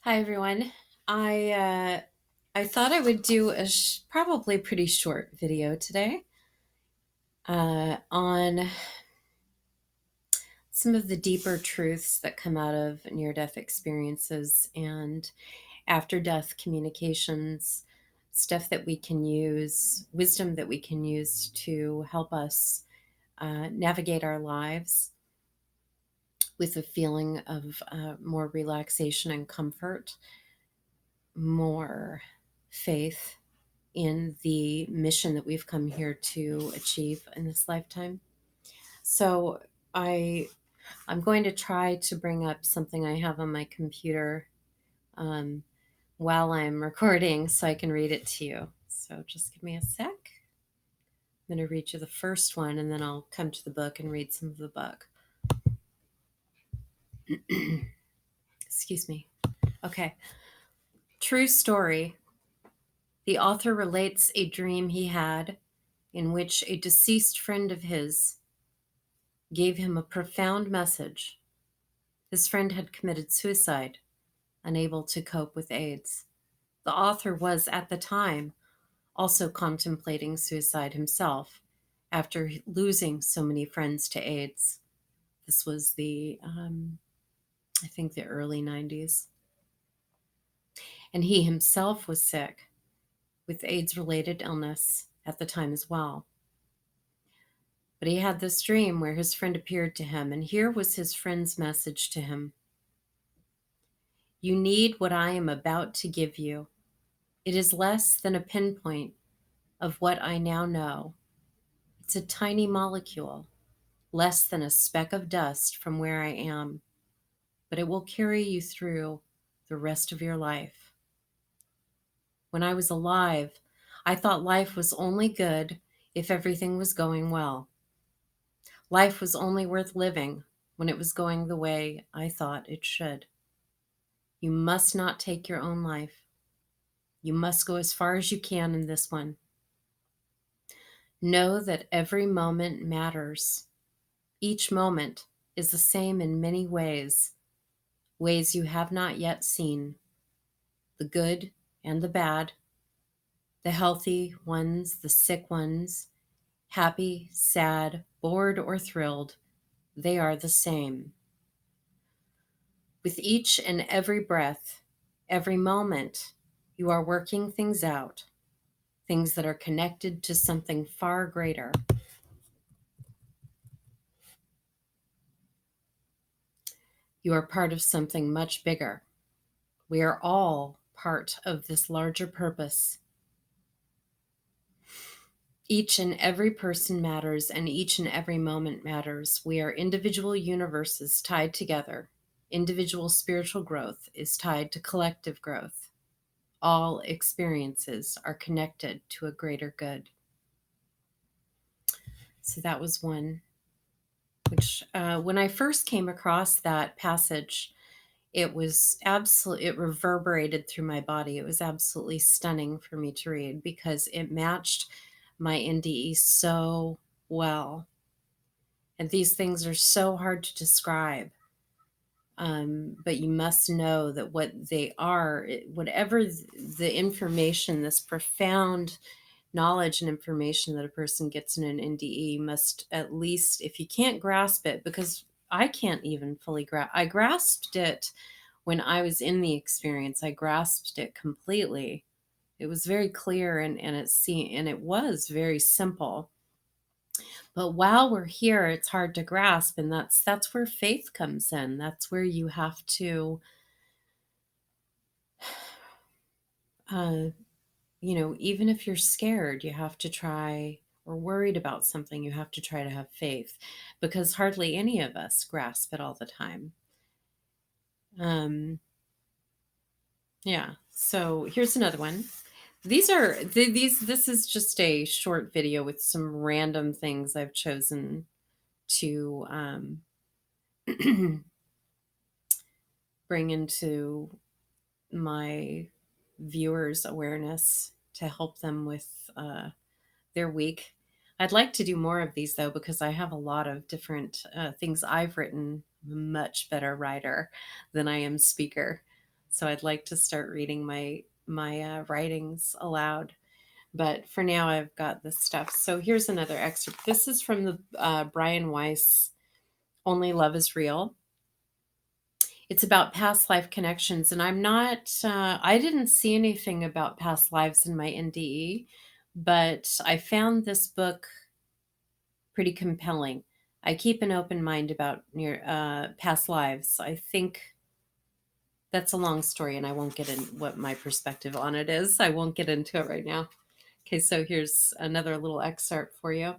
Hi everyone. I thought I would do a probably pretty short video today on some of the deeper truths that come out of near-death experiences and after-death communications, stuff that we can use, wisdom that we can use to help us navigate our lives with a feeling of more relaxation and comfort, more faith in the mission that we've come here to achieve in this lifetime. So I I'm going to try to bring up something I have on my computer um, while I'm recording so I can read it to you. So just give me a sec. I'm going to read you the first one and then I'll come to the book and read some of the book. Excuse me. Okay. True story. The author relates a dream he had in which a deceased friend of his gave him a profound message. His friend had committed suicide, unable to cope with AIDS. The author was, at the time, also contemplating suicide himself after losing so many friends to AIDS. This was I think, the early 90s. And he himself was sick with AIDS related illness at the time as well. But he had this dream where his friend appeared to him, and here was his friend's message to him. You need what I am about to give you. It is less than a pinpoint of what I now know. It's a tiny molecule, less than a speck of dust from where I am, but it will carry you through the rest of your life. When I was alive, I thought life was only good if everything was going well. Life was only worth living when it was going the way I thought it should. You must not take your own life. You must go as far as you can in this one. Know that every moment matters. Each moment is the same in many ways, ways you have not yet seen, the good and the bad, the healthy ones, the sick ones, happy, sad, bored, or thrilled, they are the same. With each and every breath, every moment, you are working things out, things that are connected to something far greater. You are part of something much bigger. We are all part of this larger purpose. Each and every person matters, and each and every moment matters. We are individual universes tied together. Individual spiritual growth is tied to collective growth. All experiences are connected to a greater good. So that was one, which when I first came across that passage, it reverberated through my body. It was absolutely stunning for me to read because it matched my NDE so well. And these things are so hard to describe. But you must know that what they are, whatever the information, this profound knowledge and information that a person gets in an NDE, must at least, if you can't grasp it, because I can't even fully I grasped it when I was in the experience. I grasped it completely. It was very clear and it was very simple. But while we're here, it's hard to grasp, and that's where faith comes in. That's where you have to, uh, even if you're scared, you have to try, or worried about something, you have to try to have faith, because hardly any of us grasp it all the time. Yeah. So here's another one. This is just a short video with some random things I've chosen to bring into my viewers' awareness to help them with their week. I'd like to do more of these though, because I have a lot of different things I've written. I'm a much better writer than I am speaker. So I'd like to start reading my writings aloud. But for now, I've got this stuff. So here's another excerpt. This is from the Brian Weiss Only Love is Real. It's about past life connections. And I didn't see anything about past lives in my NDE, but I found this book pretty compelling. I keep an open mind about past lives. I think that's a long story, and I won't get in what my perspective on it is. I won't get into it right now. Okay, so here's another little excerpt for you.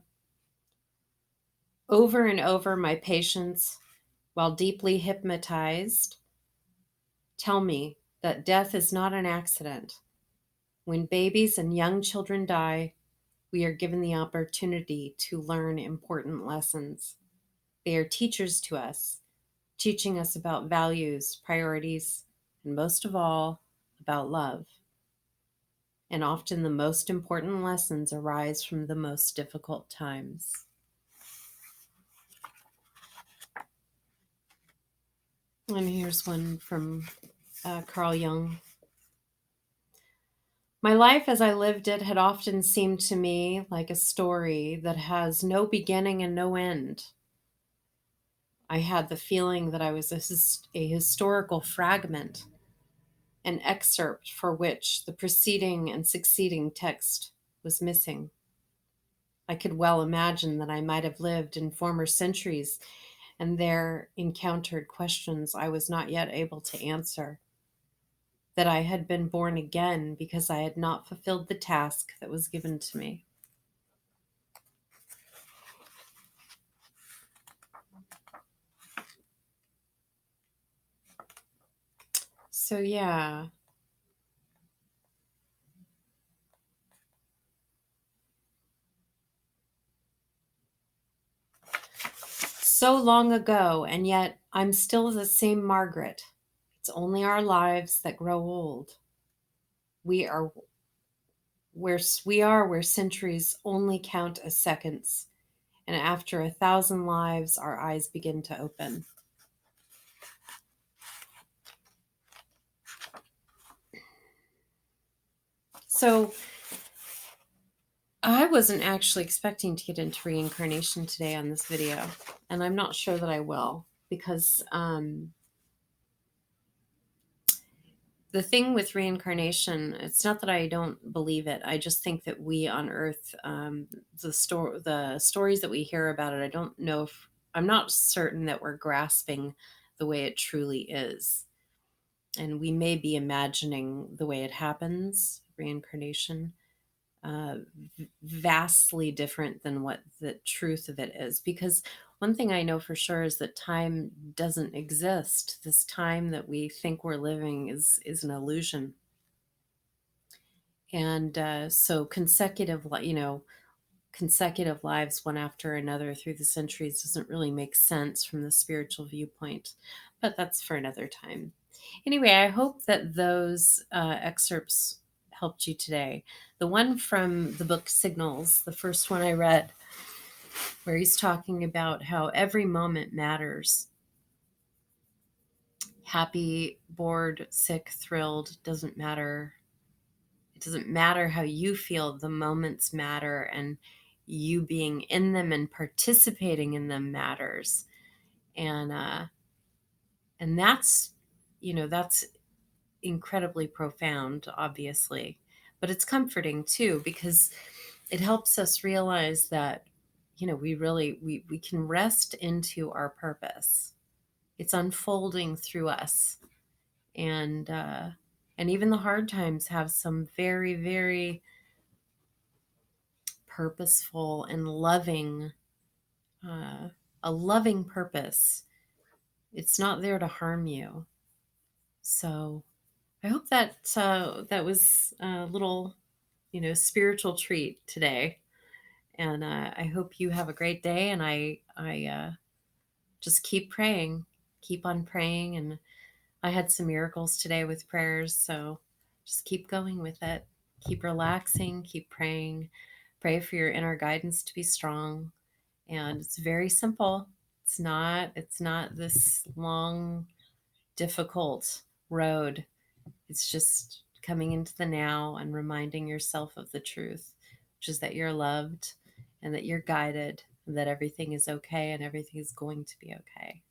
Over and over, my patients, while deeply hypnotized, tell me that death is not an accident. When babies and young children die, we are given the opportunity to learn important lessons. They are teachers to us, teaching us about values, priorities, and most of all, about love. And often the most important lessons arise from the most difficult times. And here's one from Carl Jung. My life as I lived it had often seemed to me like a story that has no beginning and no end. I had the feeling that I was a historical fragment, an excerpt for which the preceding and succeeding text was missing. I could well imagine that I might have lived in former centuries and there encountered questions I was not yet able to answer, that I had been born again because I had not fulfilled the task that was given to me. So, yeah. So long ago, and yet I'm still the same Margaret. It's only our lives that grow old. We are where centuries only count as seconds, and after 1,000 lives, our eyes begin to open. So I wasn't actually expecting to get into reincarnation today on this video, and I'm not sure that I will, because the thing with reincarnation, it's not that I don't believe it. I just think that we on Earth, the stories that we hear about it, I don't know if I'm not certain that we're grasping the way it truly is, and we may be imagining the way it happens, reincarnation, uh, vastly different than what the truth of it is. Because one thing I know for sure is that time doesn't exist. This time that we think we're living is an illusion. And so consecutive lives one after another through the centuries doesn't really make sense from the spiritual viewpoint. But that's for another time. Anyway, I hope that those excerpts helped you today. The one from the book Signals, the first one I read, where he's talking about how every moment matters. Happy, bored, sick, thrilled, doesn't matter. It doesn't matter how you feel, the moments matter, and you being in them and participating in them matters. And that's incredibly profound, obviously, but it's comforting too, because it helps us realize that we can rest into our purpose. It's unfolding through us, and even the hard times have some very, very purposeful and loving, a loving purpose. It's not there to harm you. So I hope that that was a little, spiritual treat today. And I hope you have a great day. And I just keep praying, keep on praying. And I had some miracles today with prayers. So just keep going with it. Keep relaxing, keep praying. Pray for your inner guidance to be strong. And it's very simple. It's not this long, difficult road. It's just coming into the now and reminding yourself of the truth, which is that you're loved and that you're guided and that everything is okay and everything is going to be okay.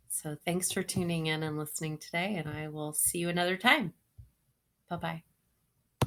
So thanks for tuning in and listening today, and I will see you another time. Bye bye.